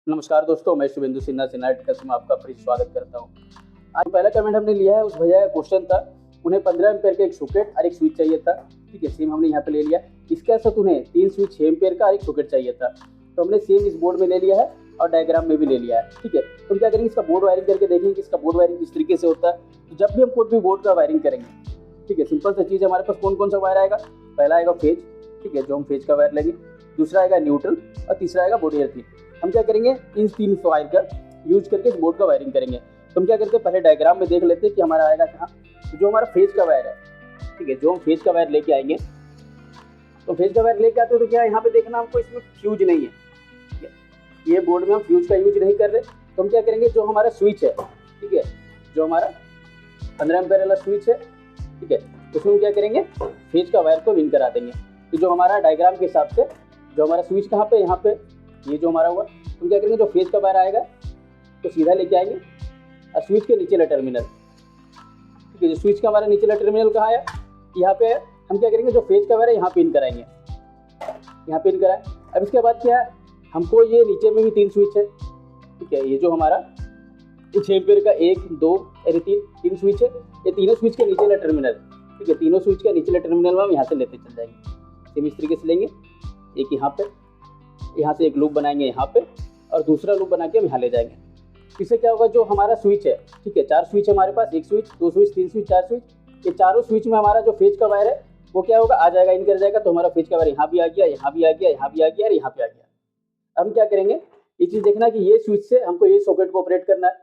नमस्कार दोस्तों, मैं शुभेंदु सिन्हा सिन्हाइट में आपका फिर स्वागत करता हूँ। आज पहला कमेंट हमने लिया है, उस भैया का क्वेश्चन था, उन्हें 15 एम्पेयर का एक सॉकेट और एक स्विच चाहिए था। ठीक है, सेम हमने यहाँ पे ले लिया। इसके साथ उन्हें 3 स्विच 6 एम्पेयर का और एक सॉकेट चाहिए था, तो हमने सेम इस बोर्ड में ले लिया है और डायग्राम में भी ले लिया है। ठीक है, तो हम क्या करेंगे, इसका बोर्ड वायरिंग करके देखेंगे कि इसका बोर्ड वायरिंग किस तरीके से होता है। तो जब भी हम कोई भी बोर्ड का वायरिंग करेंगे, ठीक है, सिंपल सा चीज़, हमारे पास कौन कौन सा वायर आएगा। पहला आएगा फेज, ठीक है, जो हम फेज का वायर लेंगे। दूसरा आएगा न्यूट्रल और तीसरा आएगा बॉडी अर्थिंग। हम क्या करेंगे, इन 3 वायर का यूज करके इस बोर्ड का वायरिंग करेंगे। तो हम क्या करते हैं, पहले डायग्राम में देख लेते हैं कि हमारा आएगा कहाँ। तो जो हमारा फेज का वायर है, ठीक है, जो हम फेज का वायर लेके आएंगे, तो फेज का वायर लेके आते हो तो क्या यहाँ पे देखना, हमको इसमें फ्यूज नहीं है। ठीक है, ये बोर्ड में हम फ्यूज का यूज नहीं कर रहे। तो हम क्या करेंगे, जो हमारा स्विच है, ठीक है, जो हमारा 15 एम्पेयर वाला स्विच है, ठीक है, उसमें हम क्या करेंगे, फेज का वायर को इन करा देंगे। तो जो हमारा डायग्राम के हिसाब से जो हमारा स्विच कहाँ पे, यहाँ पे ये जो हमारा हुआ, तो क्या करेंगे, जो फेज का वायर आएगा तो सीधा लेके आएंगे और स्विच के नीचे वाला टर्मिनल, ठीक है, जो स्विच का हमारा नीचे वाला टर्मिनल कहाँ है, यहाँ पे है। हम क्या करेंगे, जो फेज का वायर है यहाँ पे इन कराएंगे, यहाँ पे इन कराए। अब इसके बाद क्या है, हमको ये नीचे में भी 3 स्विच है, ठीक है, ये जो हमारा 6 एम्पेयर का 1 2 और 3 स्विच है, ये तीनों स्विच के नीचे वाला टर्मिनल, ठीक है, तीनों स्विच का नीचे वाला टर्मिनल में हम यहाँ से लेते चल जाएंगे। सेम इस तरीके से लेंगे, एक यहाँ पे, यहाँ से एक लूप बनाएंगे यहाँ पे और दूसरा लूप बना के हम यहाँ ले जाएंगे। इससे क्या होगा, जो हमारा स्विच है, ठीक है, 4 स्विच है हमारे पास, 1 स्विच 2 स्विच 3 स्विच 4 स्विच, ये चारों स्विच में हमारा जो फेज का वायर है वो क्या होगा, आ जाएगा, इन कर जाएगा। तो हमारा फेज का वायर यहाँ भी आ गया, यहाँ भी आ गया, यहाँ भी आ गया और यहाँ पे आ गया। अब हम क्या करेंगे, ये चीज़ देखना कि ये स्विच से हमको ये सॉकेट को ऑपरेट करना है।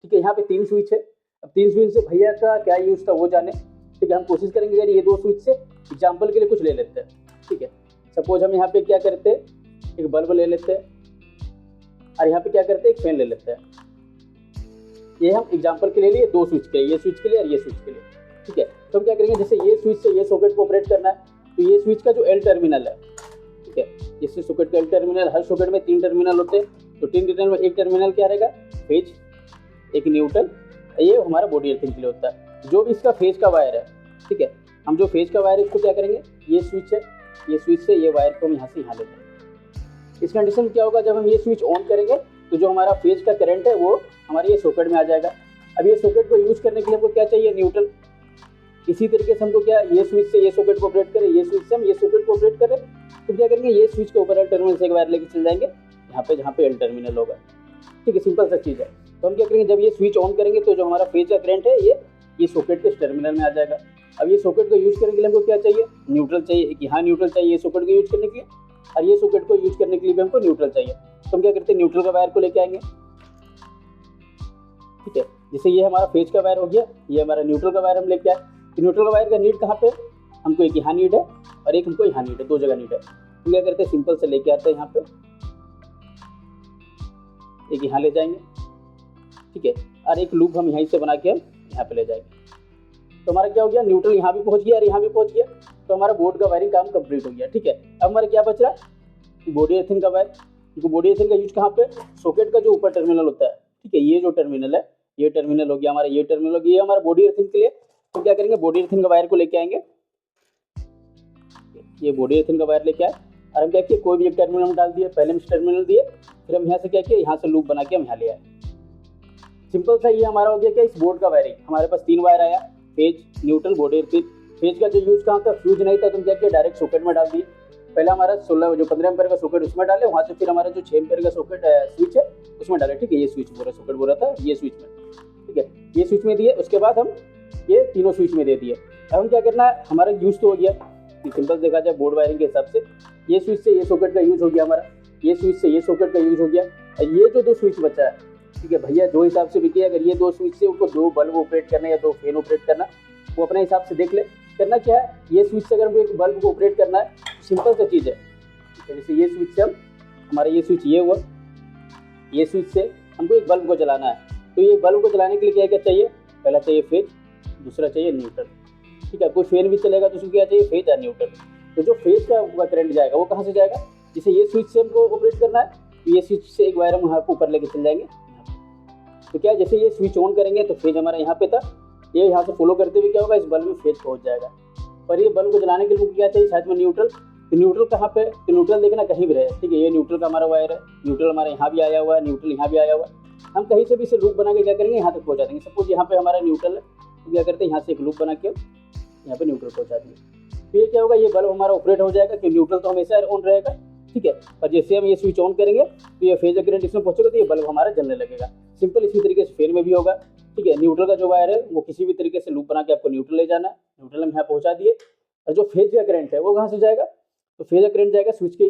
ठीक है, यहाँ पे 3 स्विच है। अब 3 स्विच से भैया का क्या यूज था वो जाने। ठीक है, हम कोशिश करेंगे यार ये 2 स्विच से एग्जाम्पल के लिए कुछ ले लेते हैं। ठीक है, सपोज हम यहाँ पे क्या करते हैं, एक बल्ब ले लेते हैं और यहाँ पे क्या करते हैं, एक फैन ले लेते हैं। ये हम एग्जांपल के लिए लिए 2 स्विच के लिए, ये स्विच के लिए और ये स्विच के लिए। ठीक है, तो हम क्या करेंगे, जैसे ये स्विच से ये सॉकेट को ऑपरेट करना है, तो ये स्विच का जो एल टर्मिनल है, ठीक है, जिससे सॉकेट का एल टर्मिनल, हर सॉकेट में 3 टर्मिनल होते हैं, तो 3 टर्मिनल में एक टर्मिनल क्या रहेगा, फेज, एक न्यूट्रल, ये हमारा बॉडी अर्थिंग के लिए होता है। जो भी इसका फेज का वायर है, ठीक है, हम जो फेज का वायर है इसको क्या करेंगे, ये स्विच है, ये स्विच से ये वायर को हम यहाँ से यहाँ ले जाएंगे। इस कंडीशन में क्या होगा, जब हम ये स्विच ऑन करेंगे तो जो हमारा फेज का करंट है वो हमारे ये सॉकेट में आ जाएगा। अब ये सॉकेट को यूज करने के लिए हमको क्या चाहिए, न्यूट्रल। इसी तरीके से हमको क्या, ये स्विच से ये सॉकेट को ऑपरेट करें, ये स्विच से हम ये सॉकेट को ऑपरेट करें, तो क्या करेंगे, ये स्विच के ऊपर एल टर्मिनल से एक वायर लेके चल जाएंगे यहाँ पे, जहाँ पे एल टर्मिनल होगा। ठीक है, सिंपल सा चीज़ है। तो हम क्या करेंगे, जब ये स्विच ऑन करेंगे तो जो हमारा फेज का करंट है ये सॉकेट के टर्मिनल में आ जाएगा। अब ये सॉकेट को यूज करने के लिए हमको क्या चाहिए, न्यूट्रल चाहिए। एक यहाँ न्यूट्रल चाहिए ये सॉकेट को यूज करने के लिए, और ये सॉकेट को यूज करने के लिए भी हमको न्यूट्रल चाहिए। तो हम क्या करते हैं, न्यूट्रल का वायर को लेके आएंगे। ठीक है, जैसे ये हमारा फेज का वायर हो गया, ये हमारा न्यूट्रल का वायर हम लेके आए। तो न्यूट्रल का वायर का नीड कहाँ पे, हमको एक यहाँ नीड है और एक हमको यहाँ नीड है, 2 जगह नीड है। तो क्या करते हैं, सिंपल से लेके आते हैं यहाँ पे, एक यहाँ ले जाएंगे, ठीक है, और एक लूप हम यहीं से बना के हम यहाँ पे ले जाएंगे। तो हमारा क्या हो गया, न्यूट्रल यहाँ भी पहुँच गया और यहाँ भी पहुँच गया, तो हमारा बोर्ड का वायरिंग काम कंप्लीट हो गया। ठीक है, अब हमारा क्या बच रहा, बॉडी अर्थिंग का वायर। क्योंकि बॉडी अर्थिंग का यूज कहाँ पे, सॉकेट का जो ऊपर टर्मिनल होता है, ठीक है, ये जो टर्मिनल है, ये टर्मिनल हो गया हमारा, ये टर्मिनल हो गया, ये हमारा बॉडी अर्थिंग के लिए। तो क्या करेंगे, बॉडी अर्थिंग का वायर को लेके आएंगे, ये बॉडी अर्थिंग का वायर लेके आए और हम क्या किए, कोई भी एक टर्मिनल में डाल दिए, पहले हम टर्मिनल दिए, फिर हम यहाँ से क्या किए, यहाँ से लूप बना के हम यहाँ ले आए। सिंपल सा ये हमारा हो गया क्या, इस बोर्ड का वायरिंग। हमारे पास 3 वायर आया, phase, neutral, body earthing. Phase का जो यूज कहाँ था, फ्यूज नहीं था, तुम क्या किया, डायरेक्ट सॉकेट में डाल दिए। पहला हमारा 15 एम्पेयर का सॉकेट उसमें डाले, वहाँ से फिर हमारा जो 6 एम्पेयर का सॉकेट स्विच है उसमें डाले। ठीक है, ये स्विच बोला, सॉकेट बोला था, ये स्विच में, ठीक है, ये स्विच में दिए। उसके बाद हम ये तीनों स्विच में दे दिए। अब हम क्या करना है, हमारा यूज तो हो गया, सिंपल देखा जाए बोर्ड वायरिंग के हिसाब से, ये स्विच से ये सॉकेट का यूज हो गया हमारा, ये स्विच से ये सॉकेट का यूज हो गया। ये जो 2 स्विच बचा है, ठीक है, भैया जो हिसाब से भी किया, अगर ये 2 स्विच से उनको 2 बल्ब ऑपरेट करना या 2 फैन ऑपरेट करना, वो अपने हिसाब से देख ले। करना क्या है, ये स्विच से अगर हमको एक बल्ब को ऑपरेट करना है, सिंपल सा चीज़ है। जैसे ये स्विच से हमारा ये स्विच ये हुआ, ये स्विच से हमको एक बल्ब को जलाना है, तो ये बल्ब को जलाने के लिए क्या क्या चाहिए, पहला चाहिए फेज, दूसरा चाहिए न्यूट्रल। ठीक है, कोई फैन भी चलेगा तो उसको क्या चाहिए, फेज और न्यूट्रल। तो जो फेज का करंट जाएगा वो कहाँ से जाएगा, जैसे ये स्विच से हमको ऑपरेट करना है, तो ये स्विच से एक वायर हम यहाँ ऊपर लेके चल जाएंगे। तो क्या, जैसे ये स्विच ऑन करेंगे तो फेज हमारा यहाँ पे था, ये यहाँ से फॉलो करते हुए क्या होगा, इस बल्ब में फेज पहुँच जाएगा। पर ये बल्ब को जलाने के लिए क्या चाहिए, साथ में न्यूट्रल। तो न्यूट्रल कहाँ पे, तो न्यूट्रल देखना कहीं भी रहे, ठीक है। ये न्यूट्रल का हमारा वायर है, न्यूट्रल हमारा यहाँ भी आया हुआ है, न्यूट्रल यहाँ भी आया हुआ है। हम कहीं से भी इसे लूप बना के क्या करेंगे, यहाँ तक पहुँचा देंगे। सपोज यहाँ पे हमारा न्यूट्रल है, तो क्या करते हैं, यहाँ से एक लूप बना के यहाँ पे न्यूट्रल पहुँचा दिए। तो ये क्या होगा, ये बल्ब हमारा ऑपरेट हो जाएगा, कि न्यूट्रल तो हमेशा ऑन रहेगा, ठीक है। पर जैसे हम ये स्विच ऑन करेंगे तो ये फेज करंट इसमें पहुँचेगा, तो ये बल्ब हमारा जलने लगेगा। सिंपल इसी तरीके से फैन में भी होगा, ठीक है। न्यूट्रल का जो वायर है वो किसी भी तरीके से लूप बना के आपको न्यूट्रल ले जाना है, न्यूट्रल हम यहाँ पहुँचा दिए। और जो फेज का करंट है वो कहाँ से जाएगा, तो फेज का करंट जाएगा स्विच के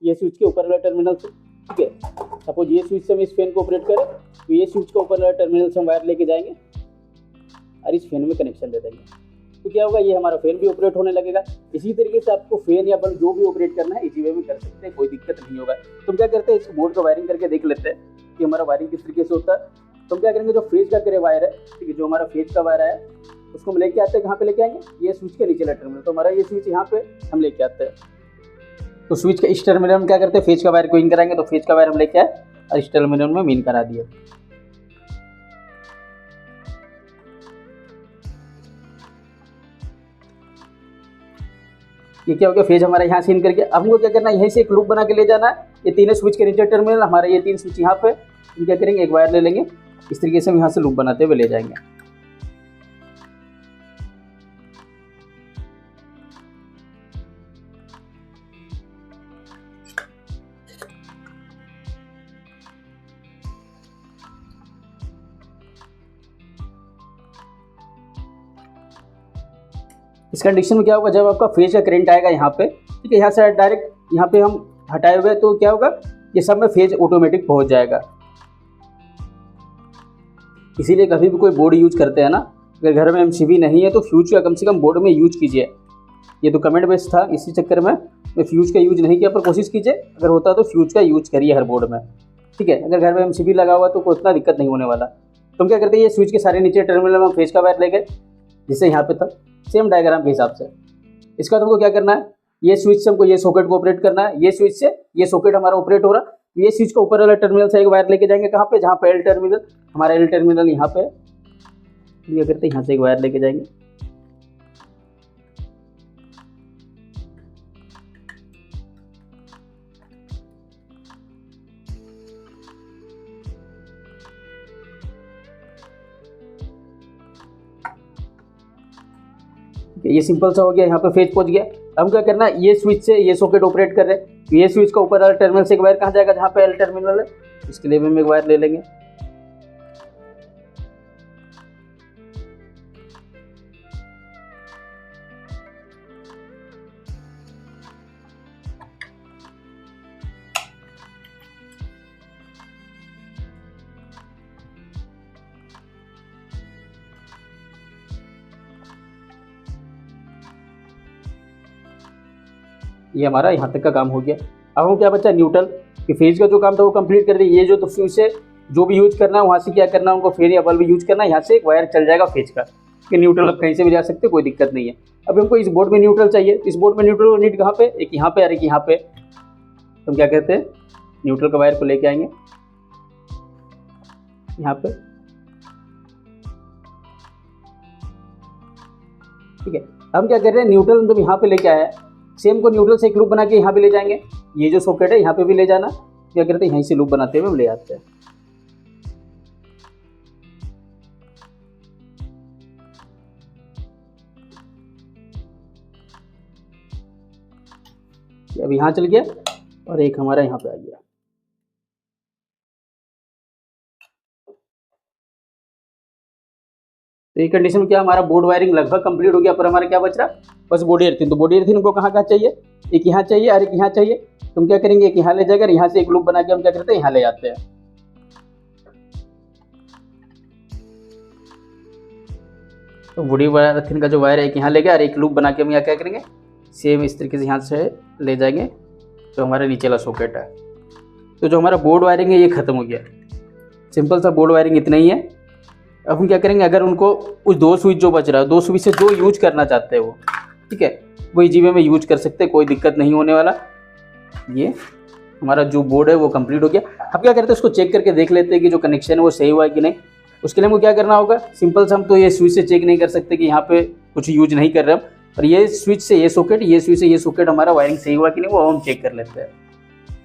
ये स्विच के ऊपर वाला टर्मिनल से, ठीक है। सपोज ये स्विच से हम इस फैन को ऑपरेट करें, तो ये स्विच के ऊपर वाला टर्मिनल से हम वायर लेके जाएंगे और इस फैन में कनेक्शन दे देंगे। तो क्या होगा, ये हमारा फैन भी ऑपरेट होने लगेगा। इसी तरीके से आपको फैन या बल्ब जो भी ऑपरेट करना है इसी वे में कर सकते हैं, कोई दिक्कत नहीं होगा। तो हम क्या करते हैं, इस बोर्ड का वायरिंग करके देख लेते हैं कि हमारा वायरिंग किस तरीके से होता है। तो हम क्या करेंगे, जो फेज का करे वायर है, ठीक है, जो हमारा फेज का वायर है उसको हम लेके आते हैं, कहाँ पे लेके आएंगे, ये स्विच के नीचे वाला टर्मिनल। तो हमारा ये स्विच यहाँ पे हम लेके आते हैं, तो स्विच के इस टर्मिनल में क्या करते हैं, फेज का वायर को इन कराएंगे। तो फेज का वायर हम लेके आए और इस टर्मिनल में इन करा दिए। ये क्या हो गया, फेज हमारा यहाँ से इन करके। अब हमको क्या करना है, यहीं से एक लूप बना के ले जाना है। ये तीनों स्विच के नीचे टर्मिनल हमारे, ये 3 स्विच यहाँ पे, हम क्या करेंगे, एक वायर ले लेंगे, इस तरीके से हम यहाँ से लूप बनाते हुए ले जाएंगे। इस कंडीशन में क्या होगा, जब आपका फेज का करंट आएगा यहाँ पे, ठीक है, यहाँ से डायरेक्ट यहाँ पे हम हटाए हुए, तो क्या होगा, ये सब में फेज ऑटोमेटिक पहुँच जाएगा। इसीलिए कभी भी कोई बोर्ड यूज करते हैं ना, अगर घर में एमसीबी नहीं है तो फ्यूज का कम से कम बोर्ड में यूज कीजिए। ये तो कमेंट बेस्ड था, इसी चक्कर में मैं फ्यूज का यूज नहीं किया, पर कोशिश कीजिए अगर होता है तो फ्यूज का यूज करिए हर बोर्ड में, ठीक है। अगर घर में एमसीबी लगा हुआ तो कोई उतना दिक्कत नहीं होने वाला। तो हम क्या करते हैं, ये स्विच के सारे नीचे टर्मिनल में फेज का वायर ले गए, जिससे यहाँ पे था सेम डायग्राम के हिसाब से। इसका तुमको क्या करना है, ये स्विच से हमको ये सॉकेट को ऑपरेट करना है, ये स्विच से ये सॉकेट हमारा ऑपरेट हो रहा, ये स्विच का ऊपर वाला टर्मिनल से एक वायर लेके जाएंगे, कहाँ पे, जहाँ पे एल टर्मिनल, हमारा एल टर्मिनल यहाँ पे, ये करते हैं यहाँ से एक वायर लेके जाएंगे। ये सिंपल सा हो गया, यहाँ पे फेज पहुंच गया। अब क्या करना है, ये स्विच से ये सॉकेट ऑपरेट कर रहे हैं, तो ये स्विच का ऊपर वाला टर्मिनल से एक वायर कहाँ जाएगा, जहाँ पे एल टर्मिनल है, इसके लिए भी हम एक वायर ले लेंगे। ये हमारा यहाँ तक का काम हो गया। अब हम क्या बचा, न्यूट्रल कि फेज का जो काम था वो कंप्लीट कर दिया। ये जो तो स्विच से जो भी यूज करना है वहाँ से क्या करना है, उनको फेन या बल्ब यूज करना है, यहाँ से एक वायर चल जाएगा फेज का, कि न्यूट्रल अब कहीं से भी जा सकते, कोई दिक्कत नहीं है। अब हमको इस बोर्ड में न्यूट्रल चाहिए, इस बोर्ड में न्यूट्रल नीड कहाँ पे, एक यहाँ पे और एक यहाँ पे। तो हम क्या कहते हैं, न्यूट्रल का वायर को लेके आएंगे यहाँ पे, ठीक है। हम क्या कर रहे हैं, न्यूट्रल जब यहाँ पे लेके आया, सेम को न्यूट्रल से एक लूप बना के यहाँ पे ले जाएंगे। ये जो सॉकेट है यहाँ पे भी ले जाना, क्या करते हैं, यहीं से लूप बनाते हुए हम ले आते हैं। अब यहाँ चल गया और एक हमारा यहाँ पे आ गया। तो ये कंडीशन में क्या, हमारा बोर्ड वायरिंग लगभग कंप्लीट हो गया, पर हमारा क्या बच रहा, बस बॉडी अर्थिंग। तो बॉडी अर्थिंग को कहाँ कहाँ चाहिए, एक यहाँ चाहिए और एक यहाँ चाहिए। तुम क्या करेंगे, एक यहाँ ले जाकर यहाँ से एक लूप बना के हम क्या करते हैं, यहाँ ले जाते हैं। तो बॉडी अर्थिंग का जो वायर है एक यहाँ ले गया और एक लूप बना के हम यहाँ क्या करेंगे, सेम इस तरीके से यहाँ से ले जाएंगे, तो हमारा नीचे वाला सॉकेट है। तो जो हमारा बोर्ड वायरिंग है ये खत्म हो गया। सिंपल सा बोर्ड वायरिंग इतना ही है। अब हम क्या करेंगे, अगर उनको उस 2 स्विच जो बच रहा है, 2 स्विच से जो यूज करना चाहते हैं वो, ठीक है, वो इजी वे में यूज कर सकते हैं, कोई दिक्कत नहीं होने वाला। ये हमारा जो बोर्ड है वो कंप्लीट हो गया। अब क्या करते हैं, उसको चेक करके देख लेते हैं कि जो कनेक्शन है वो सही हुआ है कि नहीं। उसके लिए हमको क्या करना होगा, सिंपल से हम तो ये स्विच से चेक नहीं कर सकते कि यहाँ पे कुछ यूज नहीं कर रहे हम, और ये स्विच से ये सॉकेट, ये स्विच से ये सॉकेट हमारा वायरिंग सही हुआ कि नहीं वो हम चेक कर लेते हैं।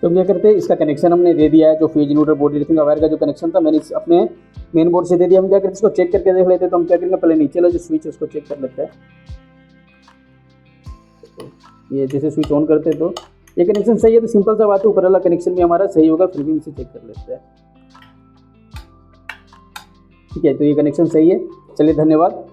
तो हम क्या करते हैं, इसका कनेक्शन हमने दे दिया है, जो fuse neutral body earthing wire का जो कनेक्शन था मैंने अपने मेन बोर्ड से दे दिया। हम क्या करते हैं, इसको चेक करके देख लेते हैं। तो हम क्या करेंगे, पहले नीचे वाला जो स्विच है उसको चेक कर लेते हैं। ये जैसे स्विच ऑन करते हैं तो ये कनेक्शन सही है, तो सिंपल सा बात है, ऊपर वाला कनेक्शन भी हमारा सही होगा, फिर भी इसे चेक कर लेते हैं। ठीक है, तो ये कनेक्शन सही है। चलिए, धन्यवाद।